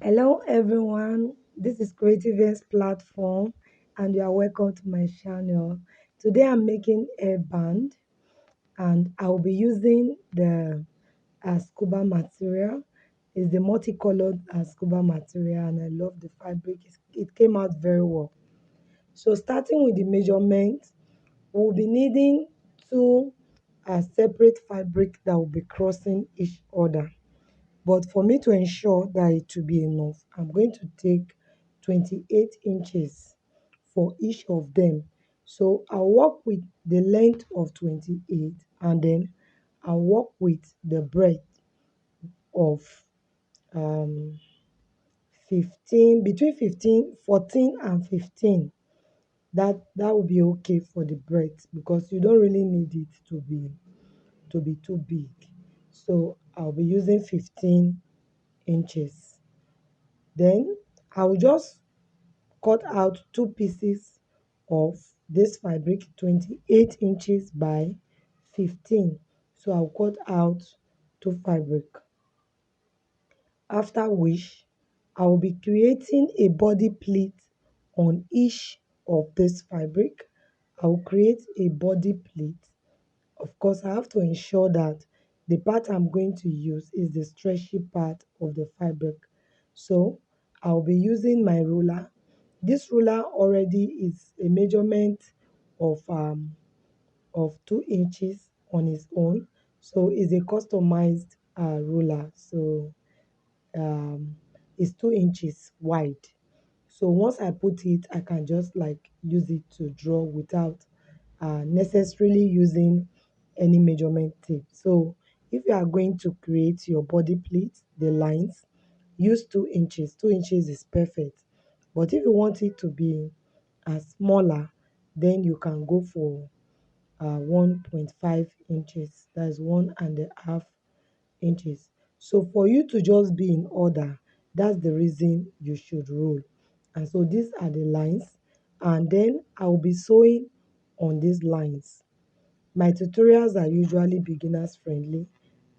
Hello everyone, this is Creative's platform and you are welcome to my channel. Today I'm making a band and I'll be using the scuba material. It's the multicolored scuba material and I love the fabric. It came out very well. So starting with the measurement, we'll be needing two separate fabric that will be crossing each other. But for me to ensure that it will be enough, I'm going to take 28 inches for each of them. So I'll work with the length of 28 and then I'll work with the breadth of um, 15, between 15, 14 and 15. That will be okay for the breadth because you don't really need it to be too big. So I'll be using 15 inches. Then I'll just cut out two pieces of this fabric 28 inches by 15. So I'll cut out two fabric. After which I will be creating a body pleat on each of this fabric. I will create a body pleat. Of course, I have to ensure that the part I'm going to use is the stretchy part of the fabric. So I'll be using my ruler. This ruler already is a measurement of 2 inches on its own. So it's a customized ruler. So um, it's 2 inches wide. So once I put it, I can just like use it to draw without necessarily using any measurement tape. So if you are going to create your body pleat, the lines, use 2 inches. 2 inches is perfect. But if you want it to be smaller, then you can go for 1.5 inches. That's 1.5 inches. So for you to just be in order, that's the reason you should roll. And so these are the lines. And then I will be sewing on these lines. My tutorials are usually beginners friendly.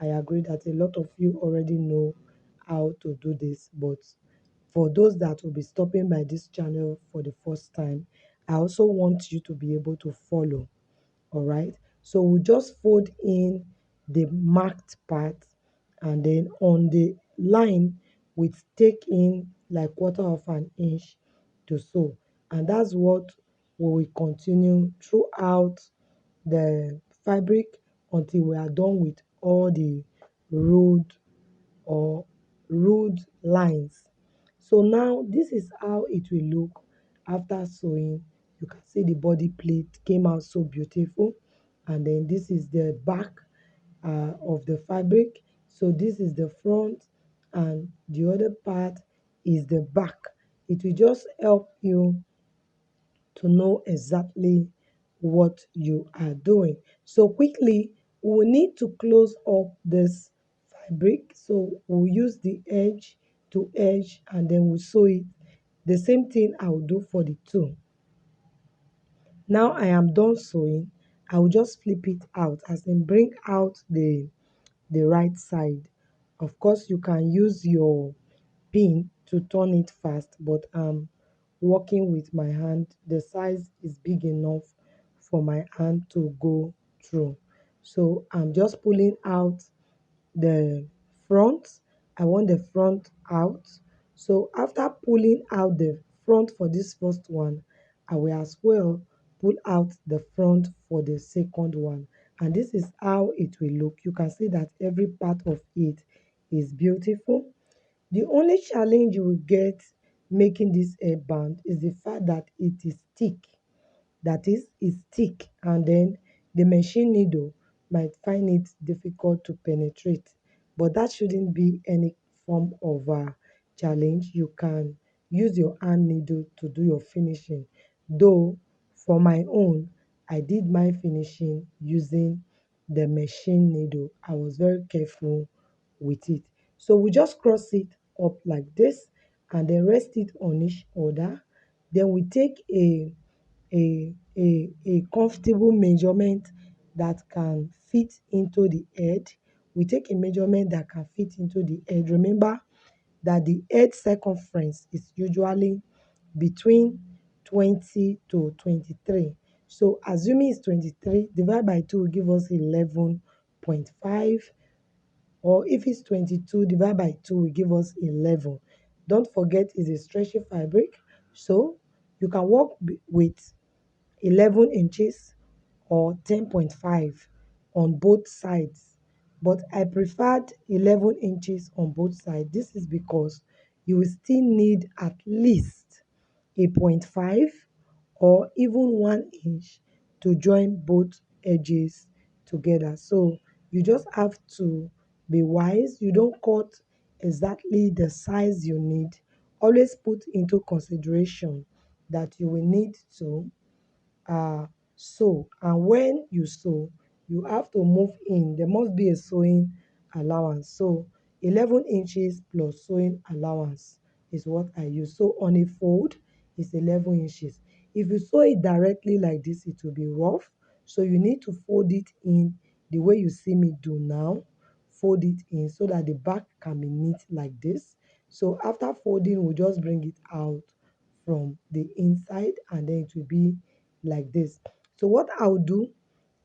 I agree that a lot of you already know how to do this, but for those that will be stopping by this channel for the first time, I also want you to be able to follow. All right, so we just fold in the marked part and then on the line we take in like quarter of an inch to sew, and that's what we will continue throughout the fabric until we are done with all the ruled or ruled lines. So now this is how it will look after sewing. You can see the body plate came out so beautiful, and then this is the back of the fabric. So this is the front and the other part is the back. It will just help you to know exactly what you are doing. So quickly, we will need to close up this fabric. So we'll use the edge to edge and then we'll sew it. The same thing I will do for the two. Now I am done sewing. I will just flip it out as in bring out the right side. Of course, you can use your pin to turn it fast, but I'm working with my hand. The size is big enough for my hand to go through. So I'm just pulling out the front. I want the front out. So after pulling out the front for this first one, I will as well pull out the front for the second one. And this is how it will look. You can see that every part of it is beautiful. The only challenge you will get making this hairband is the fact that it is thick. That is, it's thick, and then the machine needle might find it difficult to penetrate. But that shouldn't be any form of challenge. You can use your hand needle to do your finishing. Though, for my own, I did my finishing using the machine needle. I was very careful with it. So we just cross it up like this and then rest it on each other. Then we take a comfortable measurement that can fit into the head. We take a measurement that can fit into the head. Remember, that the edge circumference is usually between 20 to 23. So assuming it's 23, divide by 2 will give us 11.5, or if it's 22, divide by 2 will give us 11. Don't forget it's a stretchy fabric, so you can work with 11 inches or 10.5 on both sides, but I preferred 11 inches on both sides. This is because you will still need at least a point 0.5 or even 1 inch to join both edges together. So you just have to be wise. You don't cut exactly the size you need. Always put into consideration that you will need to sew, and when you sew you have to move in. There must be a sewing allowance, so 11 inches plus sewing allowance is what I use. So on a fold is 11 inches. If you sew it directly like this, it will be rough, so you need to fold it in the way you see me do now. Fold it in so that the back can be neat like this. So after folding, we'll just bring it out from the inside, and then it will be like this. So what I'll do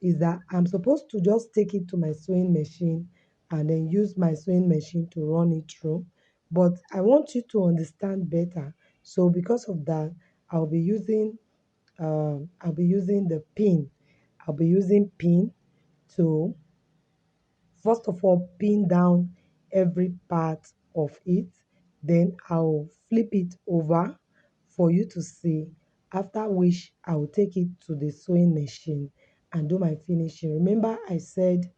is that I'm supposed to just take it to my sewing machine and then use my sewing machine to run it through. But I want you to understand better. So because of that, I'll be using the pin. I'll be using pin to first of all pin down every part of it, then I'll flip it over for you to see, after which I will take it to the sewing machine and do my finishing. Remember I said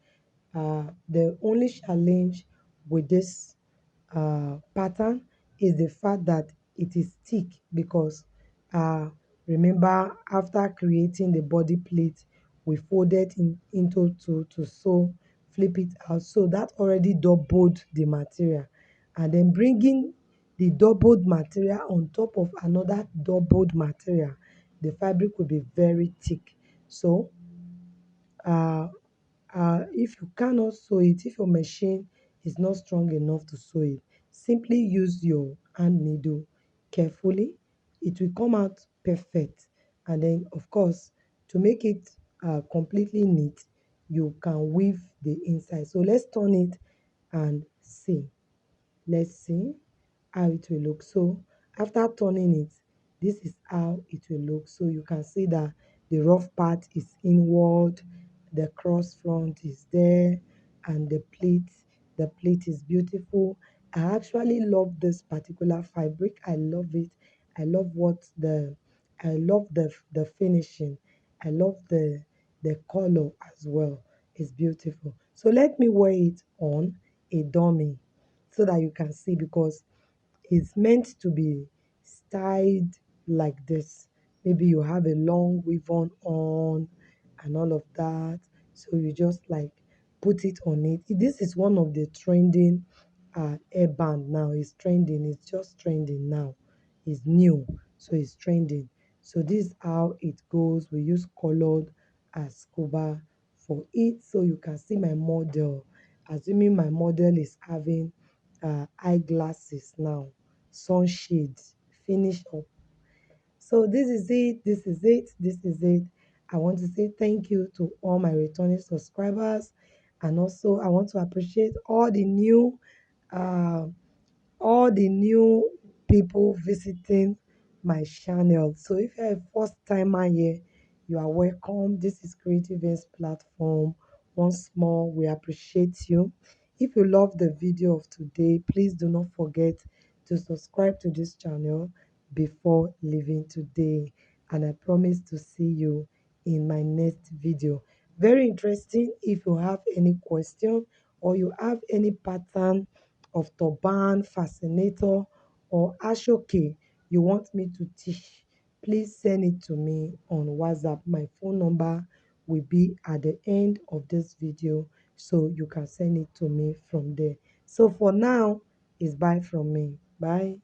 the only challenge with this pattern is the fact that it is thick, because uh, remember after creating the body plate we folded into two to sew, flip it out, so that already doubled the material, and then bringing the doubled material on top of another doubled material, the fabric will be very thick. So if you cannot sew it, if your machine is not strong enough to sew it, simply use your hand needle carefully. It will come out perfect. And then, of course, to make it completely neat, you can weave the inside. So let's turn it and see. Let's see how it will look. So after turning it, this is how it will look. So you can see that the rough part is inward, the cross front is there, and the plate is beautiful. I actually love this particular fabric. I love it. I love the finishing. I love the color as well. It's beautiful. So let me wear it on a dummy so that you can see, because it's meant to be styled like this. Maybe you have a long weave on and all of that, so you just like put it on it. This is one of the trending hairband now. It's trending, it's just trending now. It's new, so it's trending. So this is how it goes. We use colored scuba for it, so you can see my model. Assuming my model is having eyeglasses now, sunshades, finish up. So this is it, this is it, this is it. I want to say thank you to all my returning subscribers, and also I want to appreciate uh, all the new people visiting my channel. So if you're a first timer here, you are welcome. This is Creative Ends platform. Once more, we appreciate you. If you love the video of today, please do not forget to subscribe to this channel before leaving today. And I promise to see you in my next video. Very interesting. If you have any question or you have any pattern of turban, fascinator, or ashoke you want me to teach, please send it to me on WhatsApp. My phone number will be at the end of this video, so you can send it to me from there. So for now, it's bye from me. Bye.